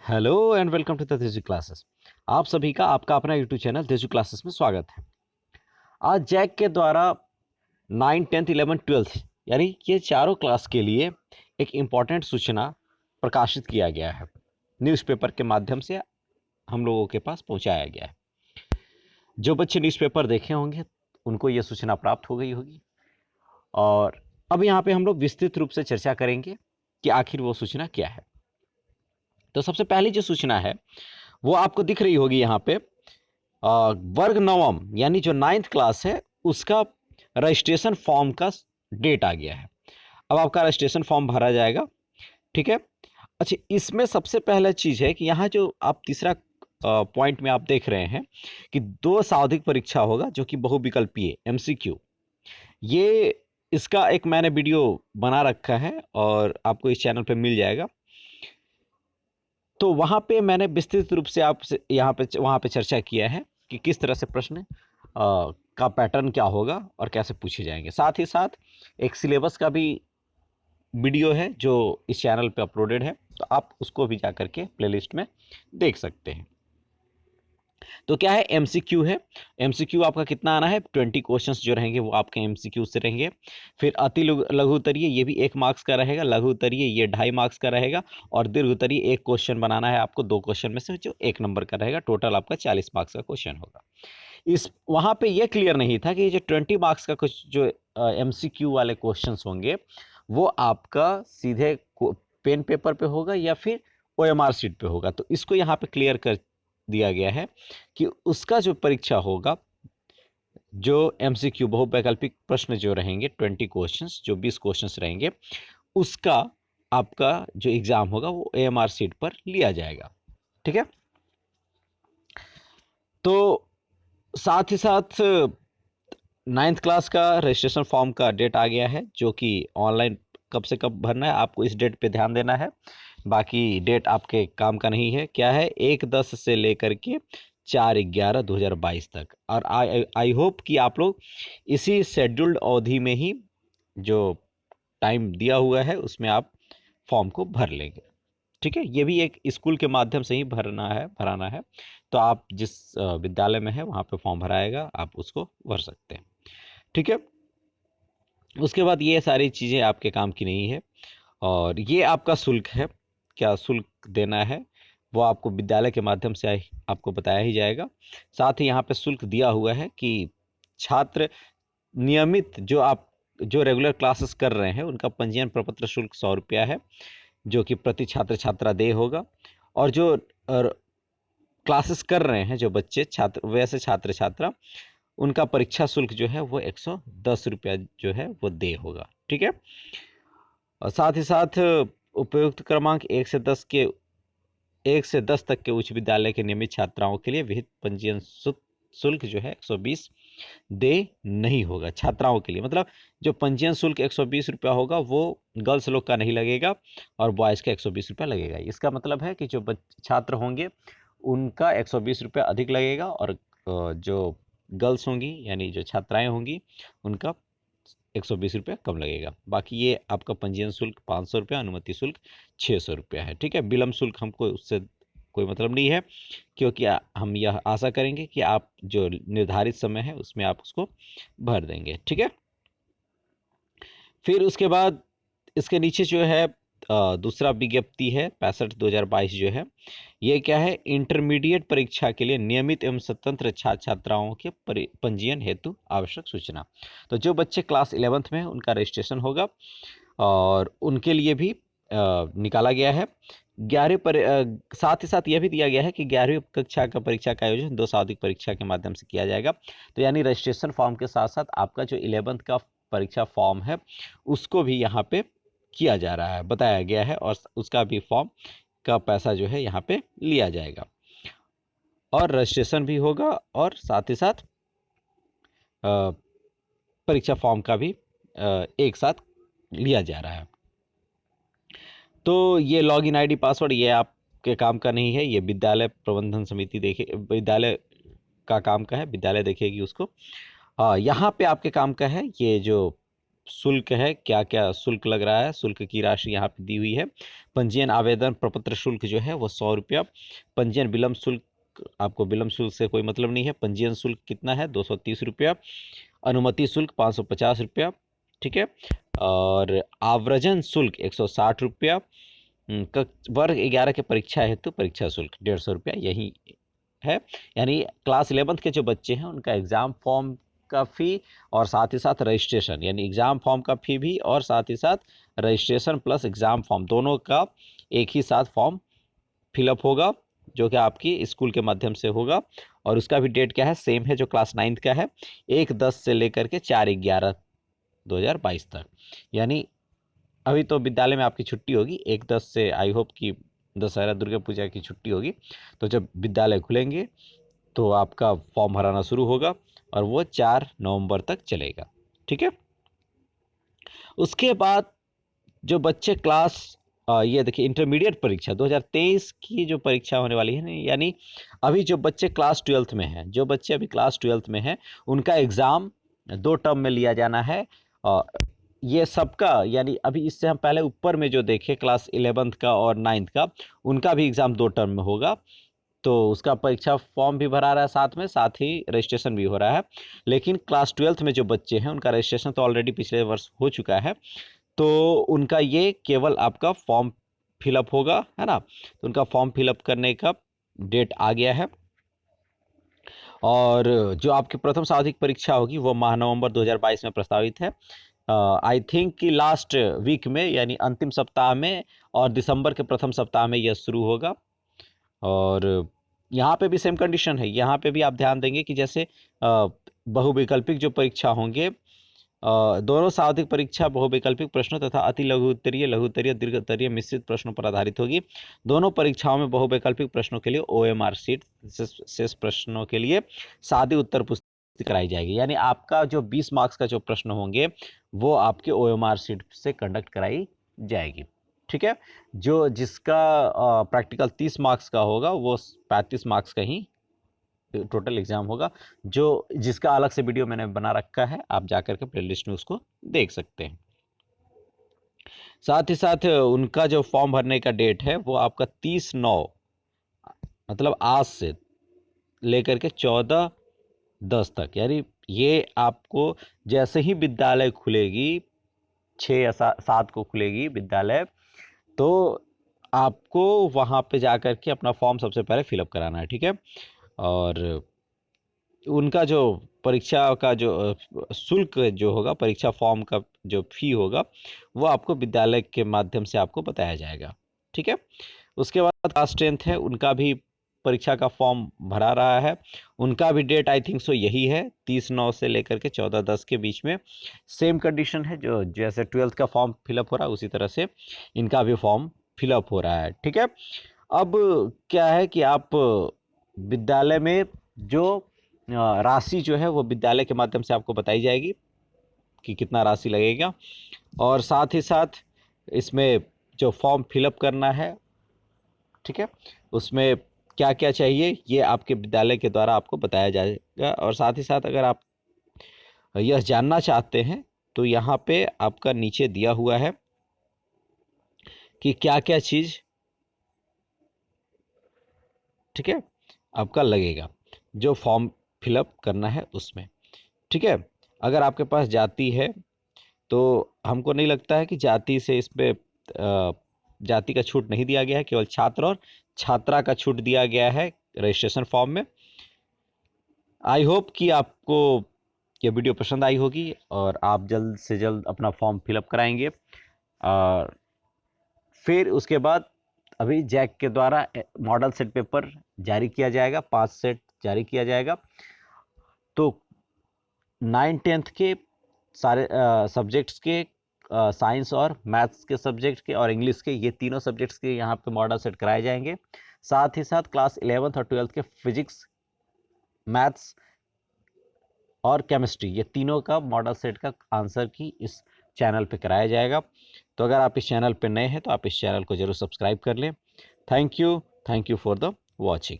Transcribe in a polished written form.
Hello and welcome to the Teju classes. आप सभी का आपका अपना यूट्यूब चैनल तेजू क्लासेस में स्वागत है। आज जैक के द्वारा 9, 10th, 11, 12th यानी ये चारों क्लास के लिए एक इम्पॉर्टेंट सूचना प्रकाशित किया गया है। न्यूज़पेपर के माध्यम से हम लोगों के पास पहुंचाया गया है। जो बच्चे न्यूज़पेपर देखे होंगे उनको ये सूचना प्राप्त हो गई होगी और अब यहाँ पे हम लोग विस्तृत रूप से चर्चा करेंगे कि आखिर वो सूचना क्या है। तो सबसे पहली जो सूचना है वो आपको दिख रही होगी यहाँ पे। वर्ग नवम यानी जो 9th क्लास है उसका रजिस्ट्रेशन फॉर्म का डेट आ गया है। अब आपका रजिस्ट्रेशन फॉर्म भरा जाएगा, ठीक है। अच्छा, इसमें सबसे पहला चीज है कि यहाँ जो आप तीसरा पॉइंट में आप देख रहे हैं कि 2 सावधिक परीक्षा होगा जो कि बहुविकल्पीय एमसीक्यू। ये इसका एक मैंने वीडियो बना रखा है और आपको इस चैनल पे मिल जाएगा। तो वहाँ पे मैंने विस्तृत रूप से आपसे यहाँ पे वहाँ पे चर्चा किया है कि किस तरह से प्रश्न का पैटर्न क्या होगा और कैसे पूछे जाएंगे। साथ ही साथ एक सिलेबस का भी वीडियो है जो इस चैनल पे अपलोडेड है, तो आप उसको भी जा करके प्लेलिस्ट में देख सकते हैं। तो क्या है, एमसीक्यू है। एमसीक्यू आपका कितना आना है, 20 क्वेश्चंस जो रहेंगे वो आपके एमसीक्यू से रहेंगे। फिर अति लघु उत्तरीय ये भी 1 मार्क्स का रहेगा, लघु उत्तरीय ये 2.5 मार्क्स का रहेगा और दीर्घ उत्तरीय 1 क्वेश्चन बनाना है आपको, 2 क्वेश्चन में से जो 1 नंबर का रहेगा। टोटल आपका 40 मार्क्स का क्वेश्चन होगा। इस वहाँ पे ये क्लियर नहीं था कि ये जो 20 मार्क्स का कुछ जो एमसीक्यू वाले क्वेश्चंस होंगे वो आपका सीधे पेन पेपर पे होगा या फिर ओएमआर शीट पे होगा। तो इसको यहाँ पे क्लियर कर दिया गया है कि उसका जो परीक्षा होगा, जो एमसीक्यू बहुवैकल्पिक प्रश्न जो रहेंगे 20 क्वेश्चंस, जो 20 क्वेश्चंस रहेंगे, उसका आपका जो एग्जाम होगा वो एएमआर शीट पर लिया जाएगा, ठीक है। तो साथ ही साथ 9th क्लास का रजिस्ट्रेशन फॉर्म का डेट आ गया है जो कि ऑनलाइन कब से कब भरना है, आपको इस डेट पे ध्यान देना है। बाकी डेट आपके काम का नहीं है। क्या है, 1/10 से लेकर के 4/11/2022 तक। और आई होप कि आप लोग इसी शेड्यूल्ड अवधि में ही जो टाइम दिया हुआ है उसमें आप फॉर्म को भर लेंगे, ठीक है। ये भी एक स्कूल के माध्यम से ही भराना है। तो आप जिस विद्यालय में है वहाँ पे फॉर्म भराएगा, आप उसको भर सकते हैं, ठीक है। उसके बाद ये सारी चीज़ें आपके काम की नहीं है और ये आपका शुल्क है। क्या शुल्क देना है वो आपको विद्यालय के माध्यम से आपको बताया ही जाएगा। साथ ही यहाँ पे शुल्क दिया हुआ है कि छात्र नियमित जो रेगुलर क्लासेस कर रहे हैं उनका पंजीयन प्रपत्र शुल्क 100 रुपया है, जो कि प्रति छात्र छात्रा देय होगा। और जो क्लासेस कर रहे हैं जो बच्चे छात्र वैसे छात्र छात्रा, उनका परीक्षा शुल्क जो है वो 110 रुपया जो है वो देय होगा, ठीक है। और साथ ही साथ उपयुक्त क्रमांक 1 से 10 तक के उच्च विद्यालय के नियमित छात्राओं के लिए विहित पंजीयन शुल्क जो है 120 दे नहीं होगा। छात्राओं के लिए मतलब जो पंजीयन शुल्क 120 रुपया होगा वो गर्ल्स लोग का नहीं लगेगा और बॉयज़ का 120 रुपया लगेगा। इसका मतलब है कि जो छात्र होंगे उनका 120 रुपया अधिक लगेगा और जो गर्ल्स होंगी यानी जो छात्राएं होंगी उनका 120 रुपया कम लगेगा। बाकी ये आपका पंजीयन शुल्क 500 रुपया, अनुमति शुल्क 600 रुपया है, ठीक है। विलम्ब शुल्क हमको उससे कोई मतलब नहीं है, क्योंकि हम यह आशा करेंगे कि आप जो निर्धारित समय है उसमें आप उसको भर देंगे, ठीक है। फिर उसके बाद इसके नीचे जो है दूसरा विज्ञप्ति है 65/2022 जो है, ये क्या है, इंटरमीडिएट परीक्षा के लिए नियमित एवं स्वतंत्र छात्र छात्राओं के पंजीयन हेतु आवश्यक सूचना। तो जो बच्चे क्लास 11th में हैं उनका रजिस्ट्रेशन होगा और उनके लिए भी निकाला गया है। साथ ही साथ यह भी दिया गया है कि 11वीं कक्षा का परीक्षा का आयोजन 2 सावधिक परीक्षा के माध्यम से किया जाएगा। तो यानी रजिस्ट्रेशन फॉर्म के साथ साथ आपका जो 11th का परीक्षा फॉर्म है उसको भी यहाँ पे किया जा रहा है, बताया गया है, और उसका भी फॉर्म का पैसा जो है यहाँ पे लिया जाएगा और रजिस्ट्रेशन भी होगा और साथ ही साथ परीक्षा फॉर्म का भी एक साथ लिया जा रहा है। तो ये लॉगिन आईडी पासवर्ड ये आपके काम का नहीं है, ये विद्यालय प्रबंधन समिति देखे, विद्यालय का काम का है, विद्यालय देखेगी उसको। यहाँ पे आपके काम का है ये जो शुल्क है, क्या क्या शुल्क लग रहा है, शुल्क की राशि यहाँ पे दी हुई है। पंजीयन आवेदन प्रपत्र शुल्क जो है वो 100 रुपया। पंजीयन विलम्ब शुल्क, आपको विलम्ब शुल्क से कोई मतलब नहीं है। पंजीयन शुल्क कितना है, 230 रुपया। अनुमति शुल्क 550 रुपया, ठीक है। और आव्रजन शुल्क 160 रुपया। वर्ग 11 के परीक्षा हेतु परीक्षा शुल्क 150 रुपया यही है। यानी क्लास 11th के जो बच्चे हैं उनका एग्ज़ाम फॉर्म का फ़ी और साथ ही साथ रजिस्ट्रेशन, यानी एग्ज़ाम फॉर्म का फ़ी भी और साथ ही साथ रजिस्ट्रेशन प्लस एग्ज़ाम फॉर्म दोनों का एक ही साथ फॉर्म फिलअप होगा, जो कि आपकी स्कूल के माध्यम से होगा। और उसका भी डेट क्या है, सेम है जो क्लास 9th का है, 1/10 से लेकर के 4/11/2022 तक। यानी अभी तो विद्यालय में आपकी छुट्टी होगी 1/10 से, आई होप कि दशहरा दुर्गा पूजा की छुट्टी होगी। तो जब विद्यालय खुलेंगे तो आपका फॉर्म भराना शुरू होगा और वो 4 नवंबर तक चलेगा, ठीक है। उसके बाद जो बच्चे क्लास ये देखिए इंटरमीडिएट परीक्षा 2023 की जो परीक्षा होने वाली है ना, यानी अभी जो बच्चे क्लास 12th में हैं, जो बच्चे अभी क्लास 12th में हैं उनका एग्ज़ाम 2 टर्म में लिया जाना है। ये सबका, यानी अभी इससे हम पहले ऊपर में जो देखे क्लास 11th का और 9th का, उनका भी एग्ज़ाम 2 टर्म में होगा। तो उसका परीक्षा फॉर्म भी भरा रहा है, साथ ही रजिस्ट्रेशन भी हो रहा है। लेकिन क्लास 12th में जो बच्चे हैं उनका रजिस्ट्रेशन तो ऑलरेडी पिछले वर्ष हो चुका है, तो उनका ये केवल आपका फॉर्म फिलअप होगा, है ना। तो उनका फॉर्म फिलअप करने का डेट आ गया है। और जो आपकी प्रथम सावधिक परीक्षा होगी वो माह नवंबर 2022 में प्रस्तावित है। आई थिंक कि लास्ट वीक में, यानी अंतिम सप्ताह में और दिसंबर के प्रथम सप्ताह में यह शुरू होगा। और यहाँ पे भी सेम कंडीशन है, यहाँ पे भी आप ध्यान देंगे कि जैसे बहुविकल्पिक जो परीक्षा होंगे, दोनों सावधिक परीक्षा बहुविकल्पिक प्रश्नों तथा अति लघु उत्तरीय, लघु उत्तरीय, दीर्घ उत्तरीय मिश्रित प्रश्नों पर आधारित होगी। दोनों परीक्षाओं में बहुविकल्पिक प्रश्नों के लिए OMR शीट, शेष प्रश्नों के लिए सादी उत्तर पुस्तिका कराई जाएगी। यानी आपका जो 20 मार्क्स का जो प्रश्न होंगे वो आपके OMR शीट से कंडक्ट कराई जाएगी, ठीक है। जो जिसका प्रैक्टिकल 30 मार्क्स का होगा वो 35 मार्क्स का ही टोटल एग्जाम होगा। जो जिसका अलग से वीडियो मैंने बना रखा है, आप जाकर के प्लेलिस्ट में उसको देख सकते हैं। साथ ही साथ उनका जो फॉर्म भरने का डेट है वो आपका 30/9, मतलब आज से लेकर के 14/10 तक, यानी ये आपको जैसे ही विद्यालय खुलेगी, 6 या 7 को खुलेगी विद्यालय, तो आपको वहाँ पे जाकर के अपना फॉर्म सबसे पहले फिलअप कराना है, ठीक है। और उनका जो परीक्षा का जो शुल्क जो होगा, परीक्षा फॉर्म का जो फी होगा वो आपको विद्यालय के माध्यम से आपको बताया जाएगा, ठीक है। उसके बाद क्लास 10th है, उनका भी परीक्षा का फॉर्म भरा रहा है। उनका भी डेट आई थिंक सो यही है, 30/9 से लेकर के 14/10 के बीच में। सेम कंडीशन है, जो जैसे 12th का फॉर्म फिलअप हो रहा है उसी तरह से इनका भी फॉर्म फिलअप हो रहा है, ठीक है। अब क्या है कि आप विद्यालय में जो राशि जो है वो विद्यालय के माध्यम से आपको बताई जाएगी कि कितना राशि लगेगा। और साथ ही साथ इसमें जो फॉर्म फिलअप करना है, ठीक है, उसमें क्या क्या चाहिए ये आपके विद्यालय के द्वारा आपको बताया जाएगा। और साथ ही साथ अगर आप यह जानना चाहते हैं तो यहाँ पे आपका नीचे दिया हुआ है कि क्या क्या चीज़, ठीक है, आपका लगेगा जो फॉर्म फिलअप करना है उसमें, ठीक है। अगर आपके पास जाति है तो हमको नहीं लगता है कि जाति से इस पे जाति का छूट नहीं दिया गया है, केवल छात्र और छात्रा का छूट दिया गया है रजिस्ट्रेशन फॉर्म में। आई होप कि आपको ये वीडियो पसंद आई होगी और आप जल्द से जल्द अपना फॉर्म फिलअप कराएंगे। और फिर उसके बाद अभी जैक के द्वारा मॉडल सेट पेपर जारी किया जाएगा, 5 सेट जारी किया जाएगा। तो 9-10th के सारे सब्जेक्ट्स के, साइंस और मैथ्स के सब्जेक्ट के और इंग्लिश के, ये तीनों सब्जेक्ट्स के यहाँ पे मॉडल सेट कराए जाएंगे। साथ ही साथ क्लास 11th और 12th के फिजिक्स, मैथ्स और केमिस्ट्री, ये तीनों का मॉडल सेट का आंसर की इस चैनल पे कराया जाएगा। तो अगर आप इस चैनल पे नए हैं तो आप इस चैनल को जरूर सब्सक्राइब कर लें। Thank you for the watching.